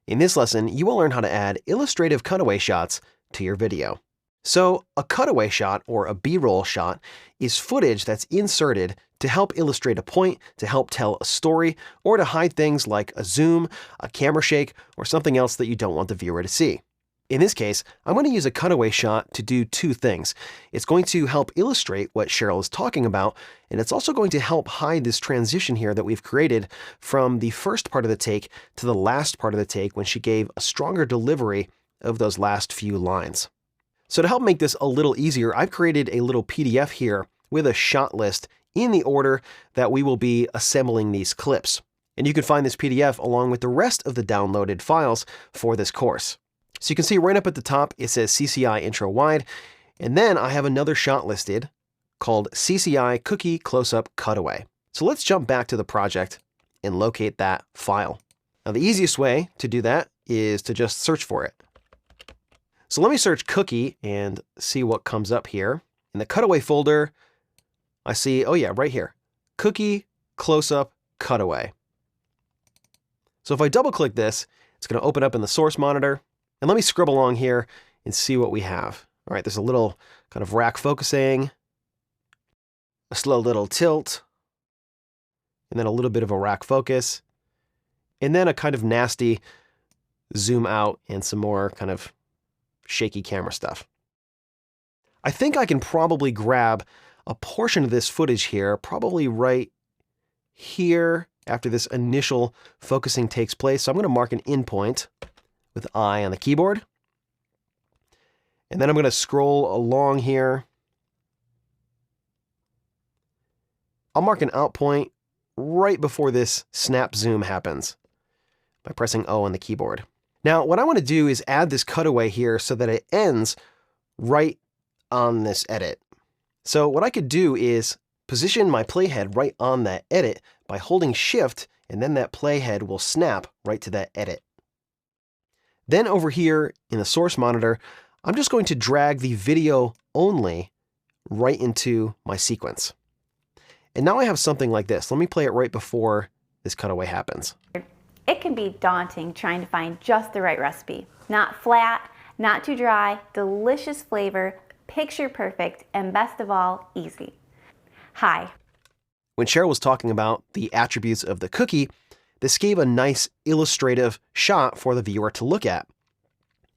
In this lesson, you will learn how to add illustrative cutaway shots to your video. So a cutaway shot, or a B-roll shot, is footage that's inserted to help illustrate a point, to help tell a story, or to hide things like a zoom, a camera shake, or something else that you don't want the viewer to see. In this case, I'm going to use a cutaway shot to do two things. It's going to help illustrate what Cheryl is talking about, and it's also going to help hide this transition here that we've created from the first part of the take to the last part of the take when she gave a stronger delivery of those last few lines. So to help make this a little easier, I've created a little PDF here with a shot list in the order that we will be assembling these clips. And you can find this PDF along with the rest of the downloaded files for this course. So you can see right up at the top, it says CCI Intro Wide, and then I have another shot listed called CCI Cookie Close-Up Cutaway. So let's jump back to the project and locate that file. Now the easiest way to do that is to just search for it. So let me search cookie and see what comes up here. In the Cutaway folder, I see, oh yeah, right here, Cookie Close-Up Cutaway. So if I double-click this, it's going to open up in the source monitor. And let me scrub along here and see what we have. All right, there's a little kind of rack focusing, a slow little tilt, and then a little bit of a rack focus, and then a kind of nasty zoom out and some more kind of shaky camera stuff. I think I can probably grab a portion of this footage here, probably right here after this initial focusing takes place. So I'm going to mark an in point with I on the keyboard. And then I'm going to scroll along here. I'll mark an out point right before this snap zoom happens by pressing O on the keyboard. Now, what I want to do is add this cutaway here so that it ends right on this edit. So what I could do is position my playhead right on that edit by holding Shift, and then that playhead will snap right to that edit. Then over here in the source monitor, I'm just going to drag the video only right into my sequence. And now I have something like this. Let me play it right before this cutaway happens. It can be daunting trying to find just the right recipe. Not flat, not too dry, delicious flavor, picture perfect, and best of all, easy. Hi. When Cheryl was talking about the attributes of the cookie, this gave a nice illustrative shot for the viewer to look at.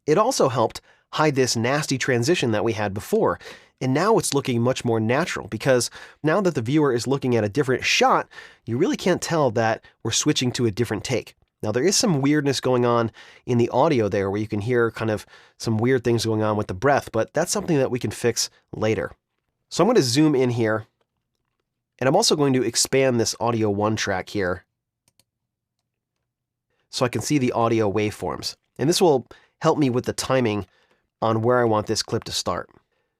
It also helped hide this nasty transition that we had before, and now it's looking much more natural because now that the viewer is looking at a different shot, you really can't tell that we're switching to a different take. Now there is some weirdness going on in the audio there where you can hear kind of some weird things going on with the breath, but that's something that we can fix later. So I'm going to zoom in here, and I'm also going to expand this audio 1 track here so I can see the audio waveforms. And this will help me with the timing on where I want this clip to start.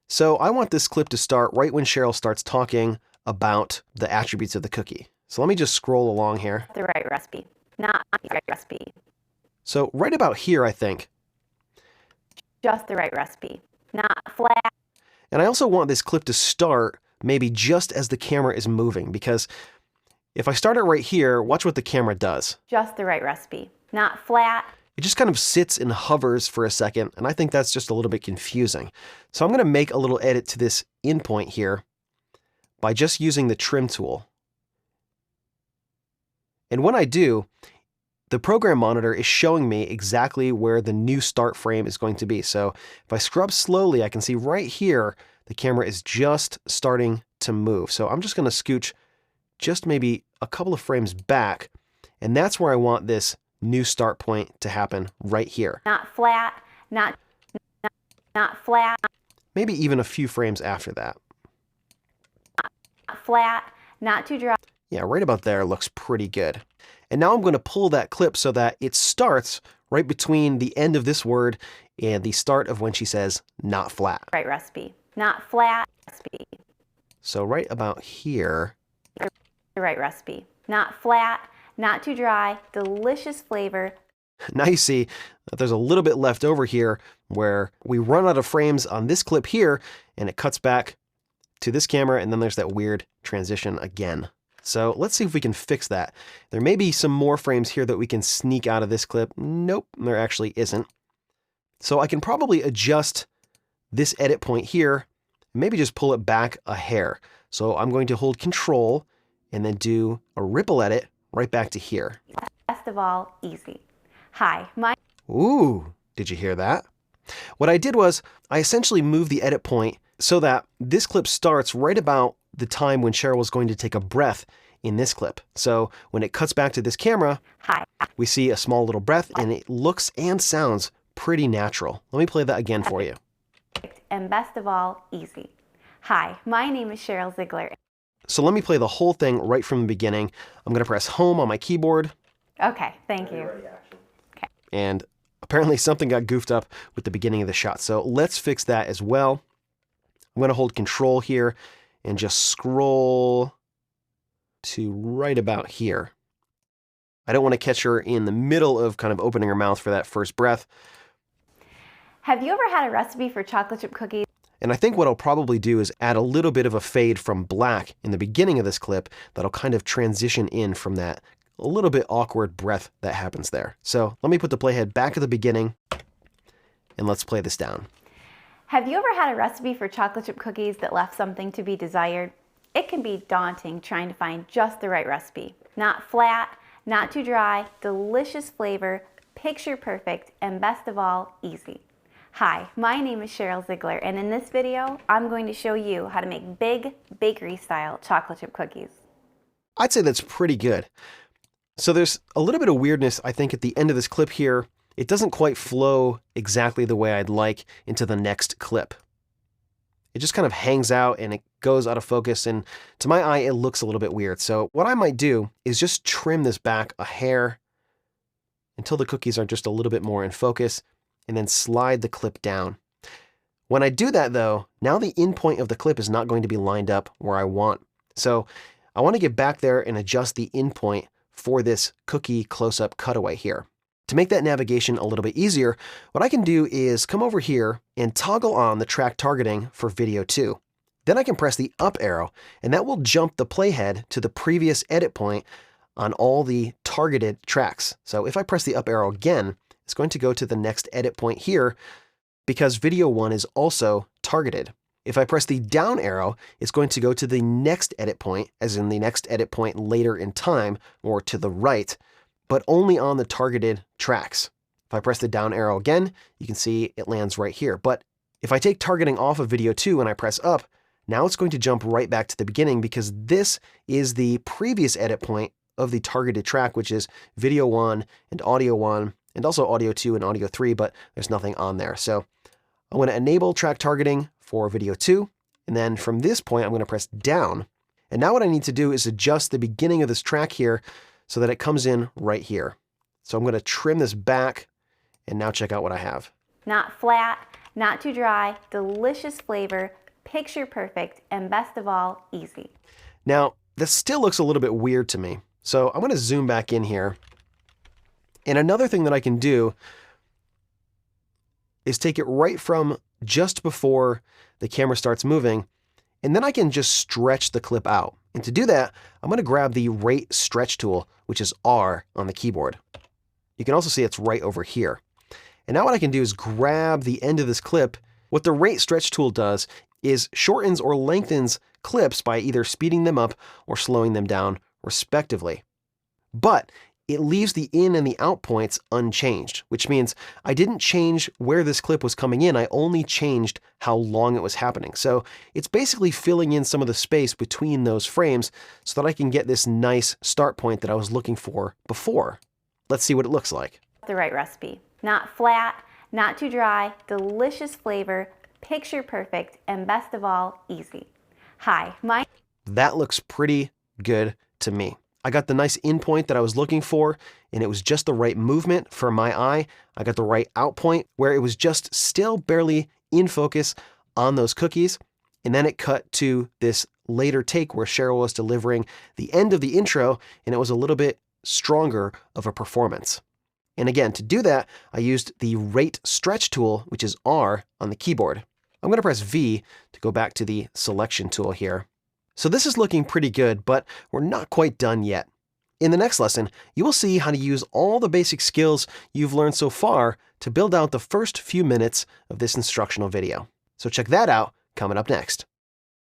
So I want this clip to start right when Cheryl starts talking about the attributes of the cookie. So let me just scroll along here. The right recipe, not the right recipe. So right about here, I think. Just the right recipe, not flat. And I also want this clip to start maybe just as the camera is moving, because if I start it right here, watch what the camera does. Just the right recipe, not flat. It just kind of sits and hovers for a second, and I think that's just a little bit confusing. So I'm going to make a little edit to this in point here by just using the trim tool. And when I do, the program monitor is showing me exactly where the new start frame is going to be. So if I scrub slowly, I can see right here, the camera is just starting to move. So I'm just going to scooch just maybe a couple of frames back, and that's where I want this new start point to happen right here. Not flat, not flat. Maybe even a few frames after that. Not flat, not too dry. Yeah, right about there looks pretty good. And now I'm going to pull that clip so that it starts right between the end of this word and the start of when she says not flat. Right recipe, not flat recipe. So right about here. The right recipe, not flat, not too dry, delicious flavor. Now you see that there's a little bit left over here where we run out of frames on this clip here, and it cuts back to this camera, and then there's that weird transition again. So let's see if we can fix that. There may be some more frames here that we can sneak out of this clip. Nope, there actually isn't. So I can probably adjust this edit point here, maybe just pull it back a hair. So I'm going to hold Control and then do a ripple edit right back to here. Best of all, easy. Hi, Ooh, did you hear that? What I did was I essentially moved the edit point so that this clip starts right about the time when Cheryl was going to take a breath in this clip. So when it cuts back to this camera, we see a small little breath and it looks and sounds pretty natural. Let me play that again for you. And best of all, easy. Hi, my name is Cheryl Ziegler. So let me play the whole thing right from the beginning. I'm going to press home on my keyboard. Okay, thank you. Okay. And apparently something got goofed up with the beginning of the shot. So let's fix that as well. I'm going to hold Control here and just scroll to right about here. I don't want to catch her in the middle of kind of opening her mouth for that first breath. Have you ever had a recipe for chocolate chip cookies? And I think what I'll probably do is add a little bit of a fade from black in the beginning of this clip that'll kind of transition in from that a little bit awkward breath that happens there. So let me put the playhead back at the beginning and let's play this down. Have you ever had a recipe for chocolate chip cookies that left something to be desired? It can be daunting trying to find just the right recipe. Not flat, not too dry, delicious flavor, picture perfect, and best of all, easy. Hi, my name is Cheryl Ziegler, and in this video, I'm going to show you how to make big bakery-style chocolate chip cookies. I'd say that's pretty good. So there's a little bit of weirdness, I think, at the end of this clip here. It doesn't quite flow exactly the way I'd like into the next clip. It just kind of hangs out and it goes out of focus, and to my eye, it looks a little bit weird. So what I might do is just trim this back a hair until the cookies are just a little bit more in focus, and then slide the clip down. When I do that though, now the end point of the clip is not going to be lined up where I want. So I want to get back there and adjust the end point for this cookie close-up cutaway here. To make that navigation a little bit easier, what I can do is come over here and toggle on the track targeting for video 2. Then I can press the up arrow and that will jump the playhead to the previous edit point on all the targeted tracks. So if I press the up arrow again, it's going to go to the next edit point here because video 1 is also targeted. If I press the down arrow, it's going to go to the next edit point, as in the next edit point later in time or to the right, but only on the targeted tracks. If I press the down arrow again, you can see it lands right here. But if I take targeting off of video 2 and I press up, now it's going to jump right back to the beginning because this is the previous edit point of the targeted track, which is video 1 and audio 1. And also audio 2 and audio 3, but there's nothing on there. So I'm going to enable track targeting for video 2. And then from this point, I'm going to press down. And now what I need to do is adjust the beginning of this track here so that it comes in right here. So I'm going to trim this back and now check out what I have. Not flat, not too dry, delicious flavor, picture perfect, and best of all, easy. Now, this still looks a little bit weird to me. So I'm going to zoom back in here. And another thing that I can do is take it right from just before the camera starts moving, and then I can just stretch the clip out. And to do that, I'm going to grab the rate stretch tool, which is R on the keyboard. You can also see it's right over here. And now what I can do is grab the end of this clip. What the rate stretch tool does is shortens or lengthens clips by either speeding them up or slowing them down, respectively. But it leaves the in and the out points unchanged, which means I didn't change where this clip was coming in. I only changed how long it was happening. So it's basically filling in some of the space between those frames so that I can get this nice start point that I was looking for before. Let's see what it looks like. The right recipe. Not flat, not too dry, delicious flavor, picture perfect, and best of all, easy. Hi, That looks pretty good to me. I got the nice in point that I was looking for, and it was just the right movement for my eye. I got the right out point where it was just still barely in focus on those cookies. And then it cut to this later take where Cheryl was delivering the end of the intro, and it was a little bit stronger of a performance. And again, to do that, I used the rate stretch tool, which is R on the keyboard. I'm going to press V to go back to the selection tool here. So this is looking pretty good, but we're not quite done yet. In the next lesson, you will see how to use all the basic skills you've learned so far to build out the first few minutes of this instructional video. So check that out coming up next.